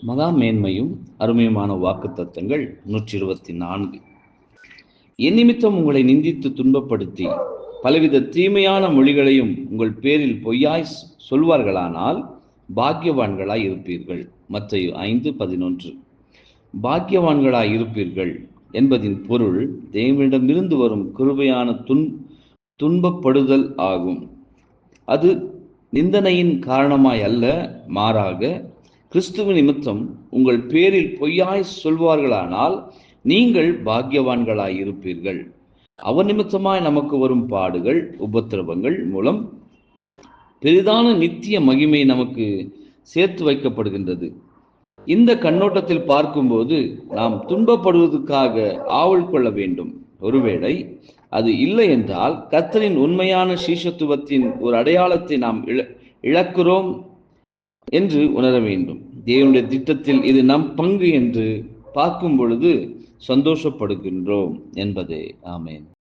மகா மேன்மையும் அருமையுமான வாக்குத்தத்தங்கள் 124. என் நிமித்தம் உங்களை நிந்தித்து துன்பப்படுத்தி பலவித தீமையான மொழிகளையும் உங்கள் பேரில் பொய்யாய் சொல்வார்களானால் பாக்கியவான்களாய் இருப்பீர்கள். மத்தேயு 5:11. பாக்கியவான்களாய் இருப்பீர்கள் என்பதின் பொருள் தேவனிடமிருந்து வரும் கிருபையான துன்பப்படுதல் ஆகும். அது நிந்தனையின் காரணமாய் அல்ல, மாறாக கிறிஸ்துவ நிமித்தம் உங்கள் பேரில் பொய்யாய் சொல்வார்களானால் நீங்கள் பாக்கியவான்களாய் இருப்பீர்கள். அவர் நிமித்தமாய் நமக்கு வரும் பாடுகள், உபத்திரவங்கள் மூலம் பெரிதான நித்திய மகிமை நமக்கு சேர்த்து வைக்கப்படுகின்றது. இந்த கண்ணோட்டத்தில் பார்க்கும்போது நாம் துன்பப்படுவதற்காக ஆவல் கொள்ள வேண்டும். ஒருவேளை அது இல்லை என்றால் கர்த்தரின் உண்மையான சீஷத்துவத்தின் ஒரு அடையாளத்தை நாம் இழக்கிறோம் என்று உணர வேண்டும். தேவனுடைய திட்டத்தில் இது நம் பங்கு என்று பார்க்கும் பொழுது சந்தோஷப்படுகின்றோம் என்பதே. ஆமென்.